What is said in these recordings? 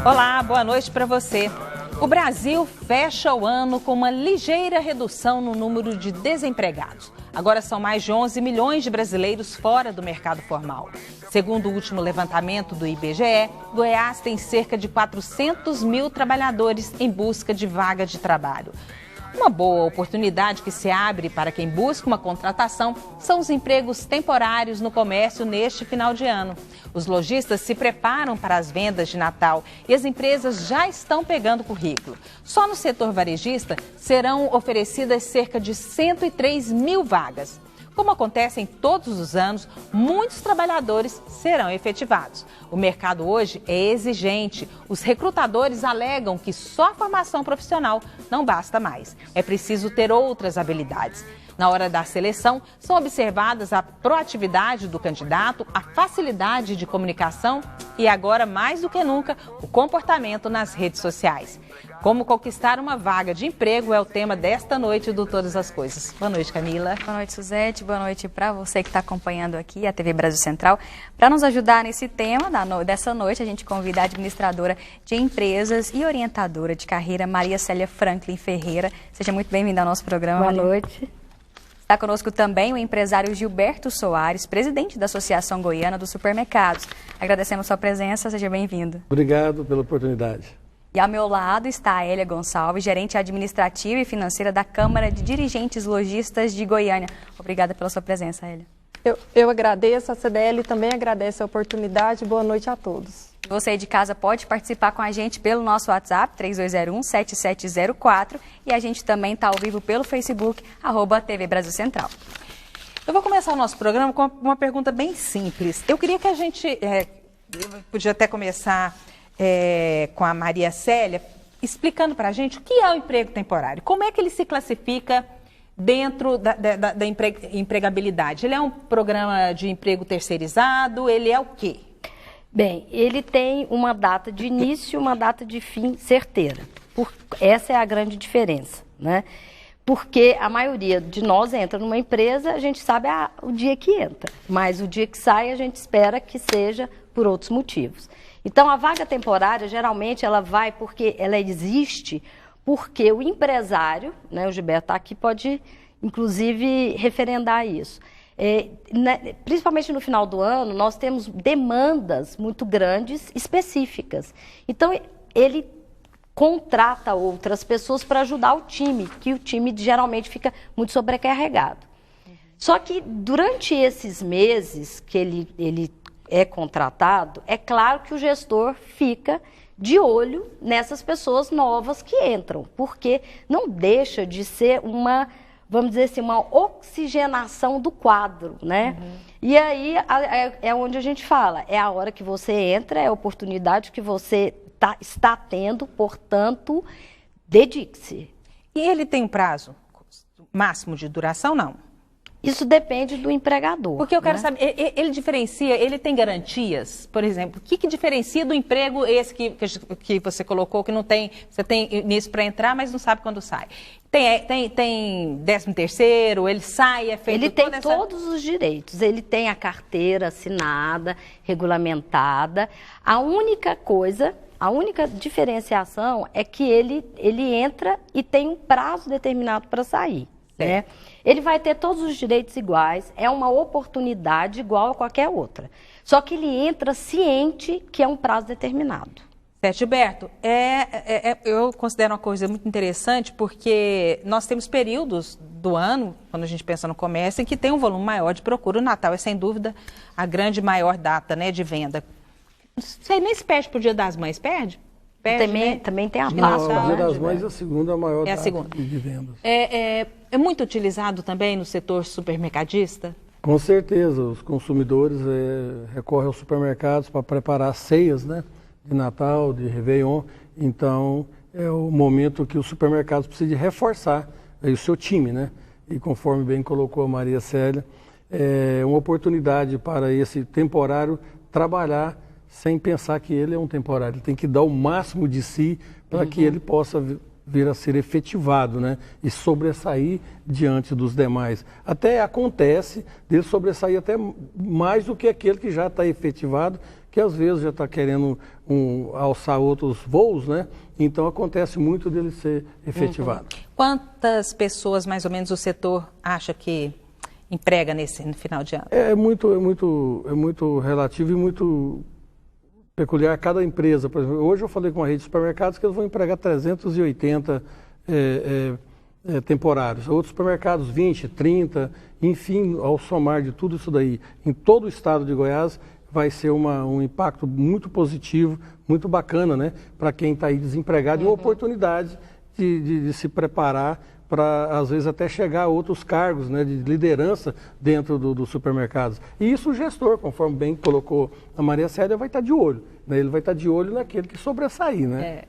Olá, boa noite para você. O Brasil fecha o ano com uma ligeira redução no número de desempregados. Agora são mais de 11 milhões de brasileiros fora do mercado formal. Segundo o último levantamento do IBGE, Goiás tem cerca de 400 mil trabalhadores em busca de vaga de trabalho. Uma boa oportunidade que se abre para quem busca uma contratação são os empregos temporários no comércio neste final de ano. Os lojistas se preparam para as vendas de Natal e as empresas já estão pegando currículo. Só no setor varejista serão oferecidas cerca de 103 mil vagas. Como acontece em todos os anos, muitos trabalhadores serão efetivados. O mercado hoje é exigente. Os recrutadores alegam que só a formação profissional não basta mais. É preciso ter outras habilidades. Na hora da seleção, são observadas a proatividade do candidato, a facilidade de comunicação e agora, mais do que nunca, o comportamento nas redes sociais. Como conquistar uma vaga de emprego é o tema desta noite do Todas as Coisas. Boa noite, Camila. Boa noite, Suzete. Boa noite para você que está acompanhando aqui a TV Brasil Central. Para nos ajudar nesse tema dessa noite, a gente convida a administradora de empresas e orientadora de carreira, Maria Célia Franklin Ferreira. Seja muito bem-vinda ao nosso programa. Boa noite. Está conosco também o empresário Gilberto Soares, presidente da Associação Goiana dos Supermercados. Agradecemos sua presença, seja bem-vindo. Obrigado pela oportunidade. E ao meu lado está a Hélia Gonçalves, gerente administrativa e financeira da Câmara de Dirigentes Lojistas de Goiânia. Obrigada pela sua presença, Hélia. Eu agradeço, a CDL também agradece a oportunidade. Boa noite a todos. Você aí de casa pode participar com a gente pelo nosso WhatsApp, 3201-7704, e a gente também está ao vivo pelo Facebook, @TV Brasil Central. Eu vou começar o nosso programa com uma pergunta bem simples. Eu queria que a gente, podia até começar com a Maria Célia, explicando para a gente o que é o emprego temporário, como é que ele se classifica dentro da empregabilidade. Ele é um programa de emprego terceirizado, ele é o quê? Bem, ele tem uma data de início e uma data de fim certeira. Essa é a grande diferença, né? Porque a maioria de nós entra numa empresa, a gente sabe o dia que entra, mas o dia que sai a gente espera que seja por outros motivos. Então, a vaga temporária, geralmente, ela vai porque ela existe porque o empresário, né, o Gilberto está aqui, pode, inclusive, referendar isso. Principalmente no final do ano, nós temos demandas muito grandes, específicas. Então, ele contrata outras pessoas para ajudar o time, que o time geralmente fica muito sobrecarregado. Só que durante esses meses que ele é contratado, é claro que o gestor fica de olho nessas pessoas novas que entram, porque não deixa de ser uma, vamos dizer assim, uma oxigenação do quadro, né? Uhum. E aí é onde a gente fala, é a hora que você entra, é a oportunidade que você está tendo, portanto, dedique-se. E ele tem um prazo máximo de duração, não? Isso depende do empregador. Porque eu quero saber, ele diferencia, ele tem garantias, por exemplo, o que diferencia do emprego esse que você colocou, que não tem, você tem início para entrar, mas não sabe quando sai? Tem 13º, ele sai, é feito... Ele tem todos os direitos, ele tem a carteira assinada, regulamentada. A única diferenciação é que ele entra e tem um prazo determinado para sair, né? Ele vai ter todos os direitos iguais, é uma oportunidade igual a qualquer outra. Só que ele entra ciente que é um prazo determinado. Certo, Gilberto, eu considero uma coisa muito interessante porque nós temos períodos do ano, quando a gente pensa no comércio, em que tem um volume maior de procura. O Natal é, sem dúvida, a grande maior data, né, de venda. Você nem se perde para o Dia das Mães, perde? Também tem a Páscoa. O Dia das Mães é a segunda maior data de vendas. É muito utilizado também no setor supermercadista? Com certeza, os consumidores recorrem aos supermercados para preparar ceias, né, de Natal, de Réveillon. Então, é o momento que os supermercados precisam de reforçar aí o seu time, né? E conforme bem colocou a Maria Célia, é uma oportunidade para esse temporário trabalhar sem pensar que ele é um temporário. Ele tem que dar o máximo de si para que ele possa vir a ser efetivado, né? E sobressair diante dos demais. Até acontece dele sobressair até mais do que aquele que já está efetivado, que às vezes já está querendo alçar outros voos, né? Então acontece muito dele ser efetivado. Quantas pessoas, mais ou menos, o setor acha que emprega no final de ano? É muito relativo e muito peculiar a cada empresa. Por exemplo, hoje eu falei com uma rede de supermercados que eles vão empregar 380 temporários. Outros supermercados, 20, 30, enfim, ao somar de tudo isso daí, em todo o estado de Goiás, vai ser um impacto muito positivo, muito bacana, né? Para quem está aí desempregado e uma oportunidade de se preparar para, às vezes, até chegar a outros cargos, né, de liderança dentro dos supermercados. E isso o gestor, conforme bem colocou a Maria Célia, vai estar de olho, né? Ele vai estar de olho naquele que sobressair, né?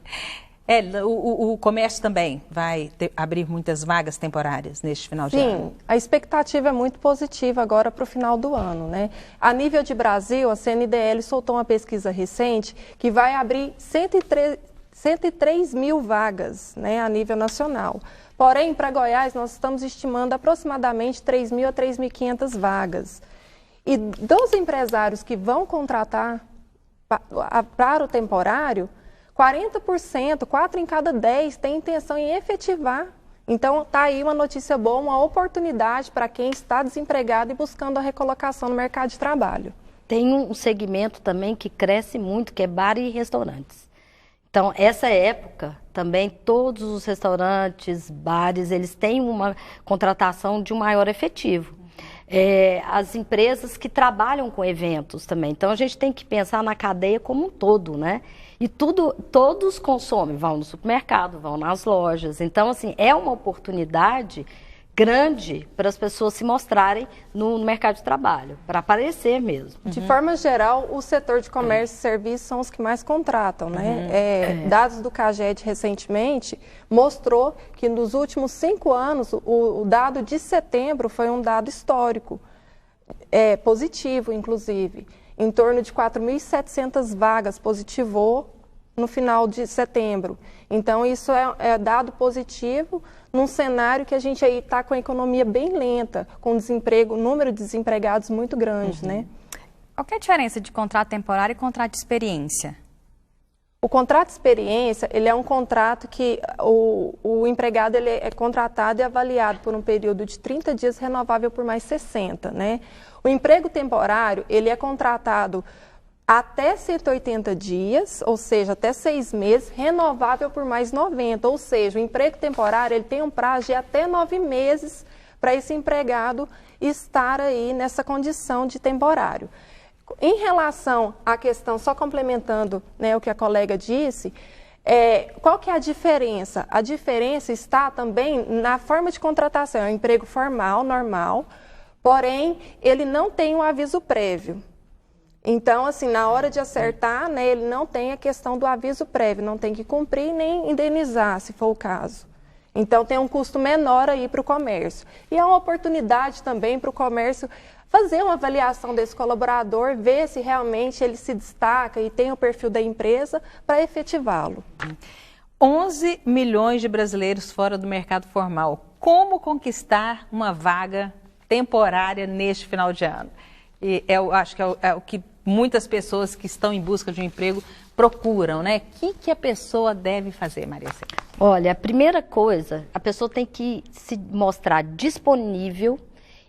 O comércio também vai abrir muitas vagas temporárias neste final de ano? Sim, a expectativa é muito positiva agora para o final do ano, né? A nível de Brasil, a CNDL soltou uma pesquisa recente que vai abrir 103 mil vagas, né, a nível nacional. Porém, para Goiás, nós estamos estimando aproximadamente 3.000 a 3.500 vagas. E dos empresários que vão contratar para o temporário, 40%, 4 em cada 10, tem intenção em efetivar. Então, está aí uma notícia boa, uma oportunidade para quem está desempregado e buscando a recolocação no mercado de trabalho. Tem um segmento também que cresce muito, que é bar e restaurantes. Então, essa época, também todos os restaurantes, bares, eles têm uma contratação de um maior efetivo. As empresas que trabalham com eventos também. Então, a gente tem que pensar na cadeia como um todo, né? E todos consomem, vão no supermercado, vão nas lojas. Então, assim, é uma oportunidade grande para as pessoas se mostrarem no mercado de trabalho, para aparecer mesmo. De forma geral, o setor de comércio e serviços são os que mais contratam, né? Dados do CAGED recentemente mostrou que nos últimos 5 anos, o dado de setembro foi um dado histórico, positivo, inclusive. Em torno de 4.700 vagas positivou no final de setembro. Então, isso é dado positivo num cenário que a gente aí está com a economia bem lenta, com número de desempregados muito grande, né? Qual que é a diferença de contrato temporário e contrato de experiência? O contrato de experiência, ele é um contrato que o empregado ele é contratado e avaliado por um período de 30 dias, renovável por mais 60, né? O emprego temporário, ele é contratado até 180 dias, ou seja, até 6 meses, renovável por mais 90, ou seja, o emprego temporário ele tem um prazo de até 9 meses para esse empregado estar aí nessa condição de temporário. Em relação à questão, só complementando, né, o que a colega disse, qual que é a diferença? A diferença está também na forma de contratação, é um emprego formal, normal, porém, ele não tem um aviso prévio. Então, assim, na hora de acertar, né, ele não tem a questão do aviso prévio, não tem que cumprir nem indenizar, se for o caso. Então, tem um custo menor aí para o comércio. E é uma oportunidade também para o comércio fazer uma avaliação desse colaborador, ver se realmente ele se destaca e tem o perfil da empresa para efetivá-lo. 11 milhões de brasileiros fora do mercado formal. Como conquistar uma vaga temporária neste final de ano? E eu acho que é o que muitas pessoas que estão em busca de um emprego procuram, né? O que a pessoa deve fazer, Maria Célia? Olha, a primeira coisa, a pessoa tem que se mostrar disponível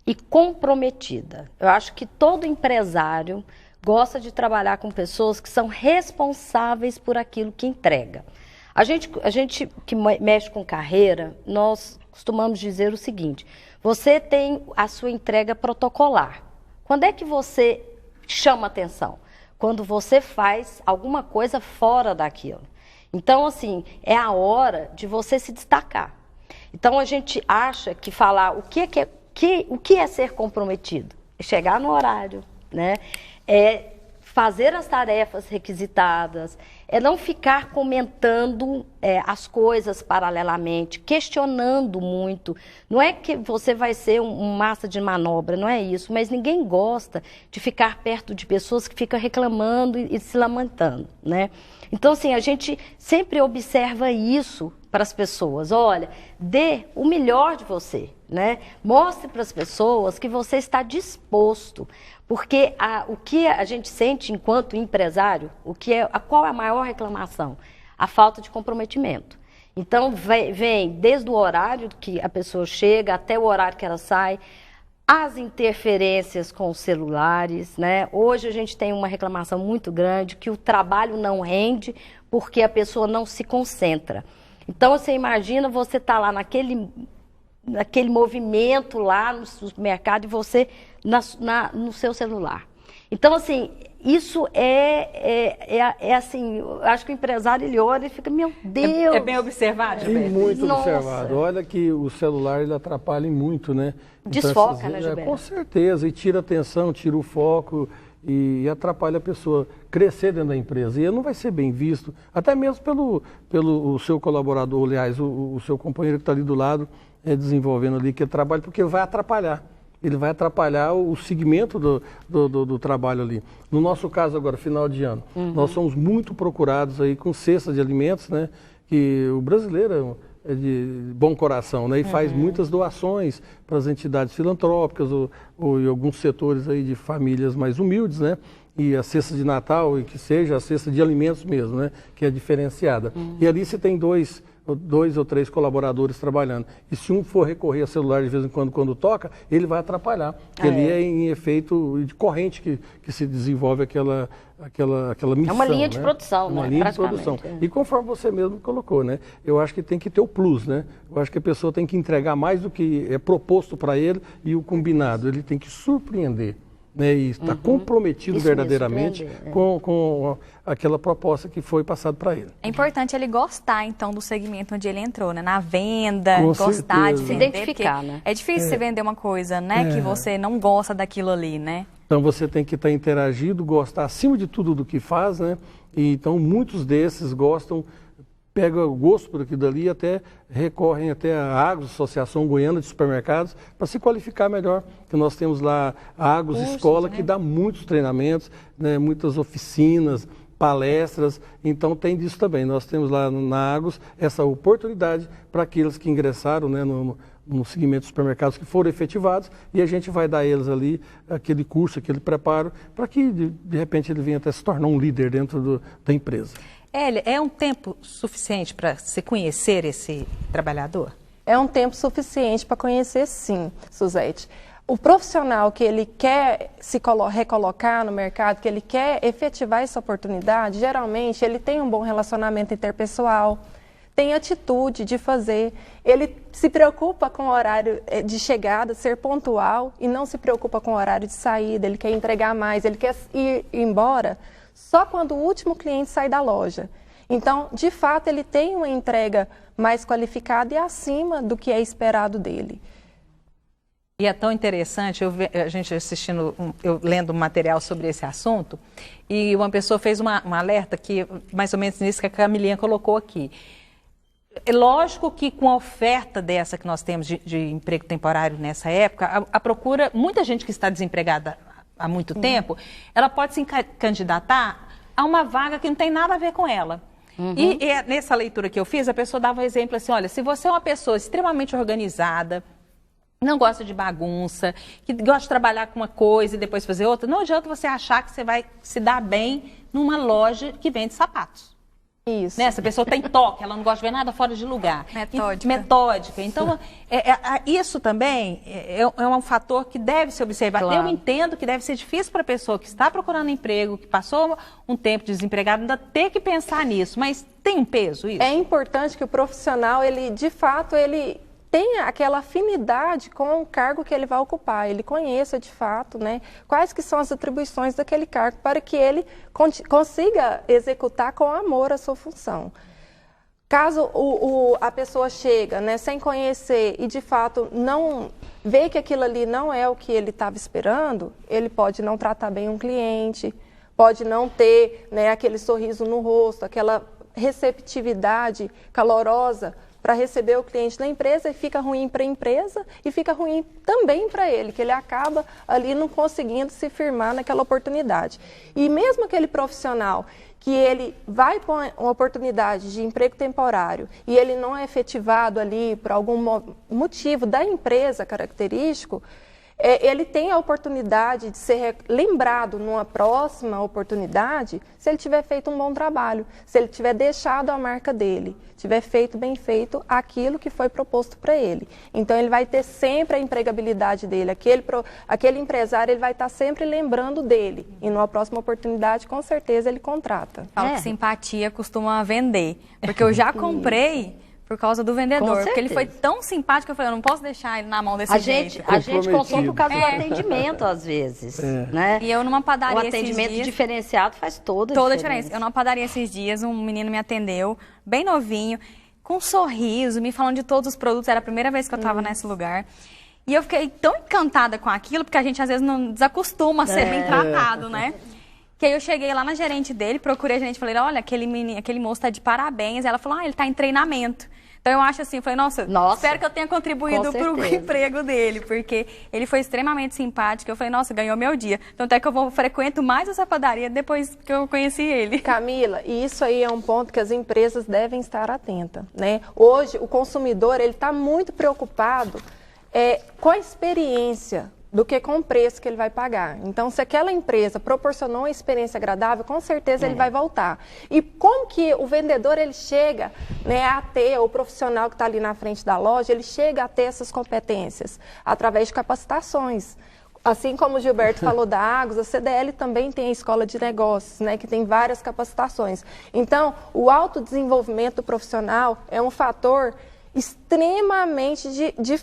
e comprometida. Eu acho que todo empresário gosta de trabalhar com pessoas que são responsáveis por aquilo que entrega. A gente que mexe com carreira, nós costumamos dizer o seguinte: você tem a sua entrega protocolar. Quando é que você chama atenção? Quando você faz alguma coisa fora daquilo. Então, assim, é a hora de você se destacar. Então, a gente acha que falar o que é ser comprometido? É chegar no horário, né? É fazer as tarefas requisitadas, é não ficar comentando as coisas paralelamente, questionando muito. Não é que você vai ser um massa de manobra, não é isso, mas ninguém gosta de ficar perto de pessoas que ficam reclamando e se lamentando, né? Então, assim, a gente sempre observa isso para as pessoas. Olha, dê o melhor de você, né? Mostre para as pessoas que você está disposto. Porque o que a gente sente enquanto empresário, qual é a maior reclamação? A falta de comprometimento. Então, vem desde o horário que a pessoa chega até o horário que ela sai, as interferências com os celulares, né? Hoje a gente tem uma reclamação muito grande que o trabalho não rende porque a pessoa não se concentra. Então, você imagina você estar lá naquele movimento lá no supermercado e você no seu celular. Então, assim, isso assim, eu acho que o empresário, ele olha e fica, meu Deus! É bem observado, Gilberto? Muito observado. Olha que o celular, ele atrapalha muito, né? Desfoca, então, né, Gilberto? Com certeza, e tira a atenção, tira o foco e atrapalha a pessoa crescer dentro da empresa. E ele não vai ser bem visto, até mesmo pelo seu colaborador, aliás, o seu companheiro que está ali do lado, desenvolvendo ali, que trabalha, porque vai atrapalhar. Ele vai atrapalhar o segmento do trabalho ali. No nosso caso agora, final de ano, nós somos muito procurados aí com cestas de alimentos, né? Que o brasileiro é de bom coração, né? E faz muitas doações para as entidades filantrópicas ou em alguns setores aí de famílias mais humildes, né? E a cesta de Natal, e que seja a cesta de alimentos mesmo, né? Que é diferenciada. E ali você tem dois ou três colaboradores trabalhando. E se um for recorrer a celular de vez em quando toca, ele vai atrapalhar. Porque ali é em efeito de corrente que se desenvolve aquela missão. É uma linha de produção, né? Uma né? linha de produção. E conforme você mesmo colocou, né? Eu acho que tem que ter o plus, né? Eu acho que a pessoa tem que entregar mais do que é proposto para ele e o combinado. Ele tem que surpreender. Né, e está comprometido verdadeiramente com aquela proposta que foi passada para ele. É importante ele gostar, então, do segmento onde ele entrou, né? Na venda, Com gostar de certeza. vender. Se identificar, né? É difícil você vender uma coisa, né? Que você não gosta daquilo ali, né? Então você tem que estar interagido, gostar acima de tudo do que faz, né? E então muitos desses gostam, pegam o gosto por aquilo dali e até recorrem até a Agros, Associação Goiana de Supermercados, para se qualificar melhor. Que nós temos lá a Agros Escola, que dá muitos treinamentos, né, muitas oficinas, palestras, então tem disso também. Nós temos lá na Agros essa oportunidade para aqueles que ingressaram, né, no segmento dos supermercados que foram efetivados, e a gente vai dar a eles ali aquele curso, aquele preparo, para que de repente ele venha até se tornar um líder dentro da empresa. É um tempo suficiente para se conhecer esse trabalhador? É um tempo suficiente para conhecer, sim, Suzete. O profissional que ele quer se recolocar no mercado, que ele quer efetivar essa oportunidade, geralmente ele tem um bom relacionamento interpessoal, tem atitude de fazer, ele se preocupa com o horário de chegada, ser pontual, e não se preocupa com o horário de saída, ele quer entregar mais, ele quer ir embora só quando o último cliente sai da loja. Então, de fato, ele tem uma entrega mais qualificada e acima do que é esperado dele. E é tão interessante, a gente assistindo, eu lendo um material sobre esse assunto, e uma pessoa fez um alerta que, mais ou menos nisso que a Camilinha colocou aqui. É lógico que com a oferta dessa que nós temos de emprego temporário nessa época, a procura, muita gente que está desempregada há muito tempo, ela pode se candidatar a uma vaga que não tem nada a ver com ela. E nessa leitura que eu fiz, a pessoa dava um exemplo assim, olha, se você é uma pessoa extremamente organizada, não gosta de bagunça, que gosta de trabalhar com uma coisa e depois fazer outra, não adianta você achar que você vai se dar bem numa loja que vende sapatos. Isso. Né? Essa pessoa tem toque, ela não gosta de ver nada fora de lugar. Metódica. Então, isso também é um fator que deve ser observado. Claro. Eu entendo que deve ser difícil para a pessoa que está procurando emprego, que passou um tempo desempregado, ainda ter que pensar nisso, mas tem um peso isso? É importante que o profissional, ele, de fato, ele tenha aquela afinidade com o cargo que ele vai ocupar, ele conheça de fato, né, quais que são as atribuições daquele cargo para que ele consiga executar com amor a sua função. Caso a pessoa chega, né, sem conhecer e de fato não vê que aquilo ali não é o que ele estava esperando, ele pode não tratar bem um cliente, pode não ter, né, aquele sorriso no rosto, aquela receptividade calorosa para receber o cliente na empresa, e fica ruim para a empresa e fica ruim também para ele, que ele acaba ali não conseguindo se firmar naquela oportunidade. E mesmo aquele profissional que ele vai para uma oportunidade de emprego temporário e ele não é efetivado ali por algum motivo da empresa característico, ele tem a oportunidade de ser lembrado numa próxima oportunidade se ele tiver feito um bom trabalho, se ele tiver deixado a marca dele, tiver feito bem feito aquilo que foi proposto para ele. Então, ele vai ter sempre a empregabilidade dele, aquele empresário ele vai estar sempre lembrando dele e numa próxima oportunidade, com certeza, ele contrata. Falo que simpatia costuma vender, porque eu já comprei por causa do vendedor, porque ele foi tão simpático, eu falei, eu não posso deixar ele na mão desse jeito. A gente consome por causa do atendimento, às vezes, né? E eu numa padaria esses dias... O atendimento diferenciado faz toda a diferença. Eu numa padaria esses dias, um menino me atendeu, bem novinho, com um sorriso, me falando de todos os produtos, era a primeira vez que eu estava nesse lugar. E eu fiquei tão encantada com aquilo, porque a gente às vezes não desacostuma a ser bem tratado, né? Que aí eu cheguei lá na gerente dele, procurei a gerente, falei, olha, aquele moço tá de parabéns. Ela falou, ele tá em treinamento. Então eu acho assim, eu falei, nossa, espero que eu tenha contribuído pro emprego dele, porque ele foi extremamente simpático. Eu falei, nossa, ganhou meu dia. Então até que eu frequento mais essa padaria depois que eu conheci ele. Camila, e isso aí é um ponto que as empresas devem estar atentas, né? Hoje, o consumidor, ele está muito preocupado com a experiência do que com o preço que ele vai pagar. Então, se aquela empresa proporcionou uma experiência agradável, com certeza ele vai voltar. E como que o vendedor ele chega, né, a ter, o profissional que está ali na frente da loja, ele chega a ter essas competências? Através de capacitações. Assim como o Gilberto falou da Agos, a CDL também tem a Escola de Negócios, né, que tem várias capacitações. Então, o autodesenvolvimento do profissional é um fator extremamente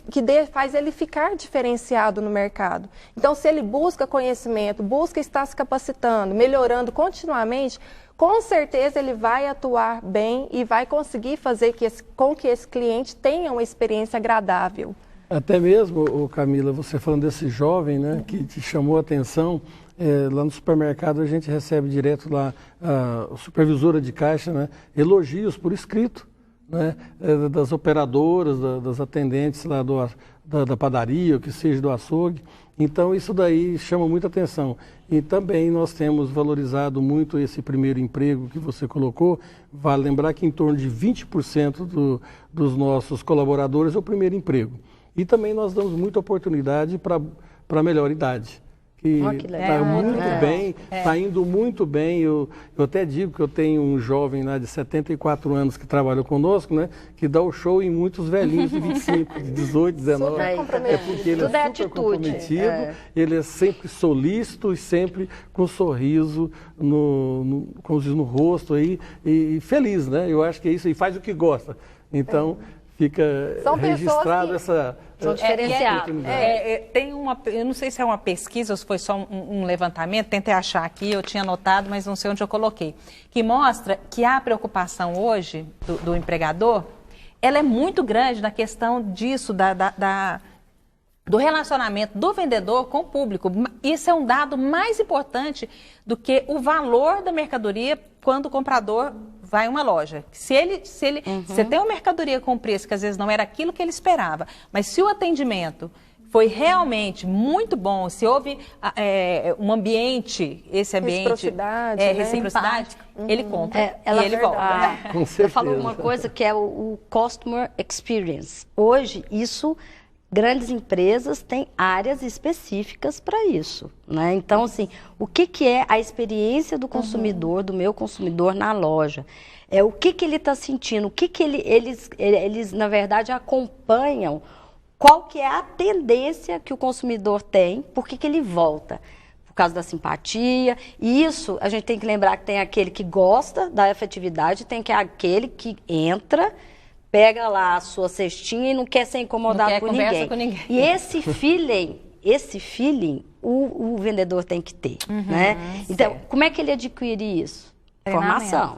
que faz ele ficar diferenciado no mercado. Então, se ele busca conhecimento, busca estar se capacitando, melhorando continuamente, com certeza ele vai atuar bem e vai conseguir fazer com que esse cliente tenha uma experiência agradável. Até mesmo, Camila, você falando desse jovem, né, que te chamou a atenção, lá no supermercado a gente recebe direto lá a supervisora de caixa, né, elogios por escrito, né, das operadoras, das atendentes lá da padaria, ou que seja do açougue. Então isso daí chama muita atenção. E também nós temos valorizado muito esse primeiro emprego que você colocou. Vale lembrar que em torno de 20% dos nossos colaboradores é o primeiro emprego. E também nós damos muita oportunidade para a melhor idade. Está muito bem, está indo muito bem. Eu até digo que eu tenho um jovem lá de 74 anos que trabalha conosco, né, que dá o show em muitos velhinhos de 25, de 18, 19. É porque ele é super comprometido, ele é sempre solícito e sempre com um sorriso como diz, no rosto aí, e feliz, né? Eu acho que é isso, e faz o que gosta. Então, fica registrado essa... São diferenciados. Tem eu não sei se é uma pesquisa ou se foi só um levantamento, tentei achar aqui, eu tinha anotado, mas não sei onde eu coloquei, que mostra que a preocupação hoje do empregador, ela é muito grande na questão disso, do relacionamento do vendedor com o público. Isso é um dado mais importante do que o valor da mercadoria quando o comprador vai a uma loja. Se você tem uma mercadoria com preço que às vezes não era aquilo que ele esperava, mas se o atendimento foi realmente muito bom, se houve um ambiente, reciprocidade, ele compra e ele volta. Ela falou uma coisa que é o Customer Experience. Hoje, grandes empresas têm áreas específicas para isso, né? Então, assim, o que é a experiência do consumidor, do meu consumidor na loja? O que ele está sentindo? O que eles, na verdade, acompanham? Qual que é a tendência que o consumidor tem? Por que ele volta? Por causa da simpatia. E isso, a gente tem que lembrar que tem aquele que gosta da efetividade, tem aquele que entra... pega lá a sua cestinha e não quer ser incomodado por ninguém. E esse feeling o vendedor tem que ter, né? Então, como é que ele adquire isso?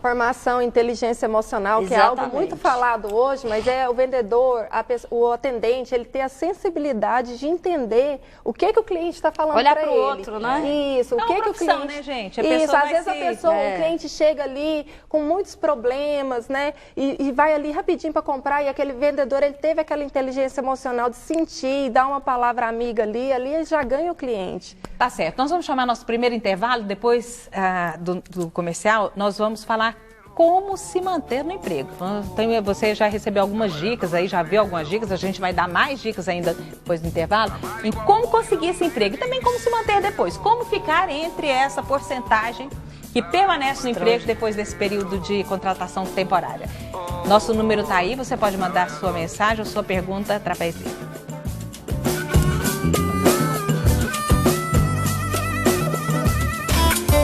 Formação, inteligência emocional, que é algo muito falado hoje, mas o vendedor, o atendente, ele tem a sensibilidade de entender o que o cliente está falando para ele. Olhar para o outro, né? Isso, o que o cliente... né, gente? Às vezes o cliente chega ali com muitos problemas, né? E vai ali rapidinho para comprar, e aquele vendedor, ele teve aquela inteligência emocional de sentir, dar uma palavra amiga ali ele já ganha o cliente. Tá certo. Nós vamos chamar nosso primeiro intervalo, depois do comercial, nós vamos falar como se manter no emprego. Então, você já recebeu algumas dicas aí, já viu algumas dicas, a gente vai dar mais dicas ainda depois do intervalo, em como conseguir esse emprego e também como se manter depois, como ficar entre essa porcentagem que permanece no emprego depois desse período de contratação temporária. Nosso número está aí, você pode mandar sua mensagem ou sua pergunta através dele.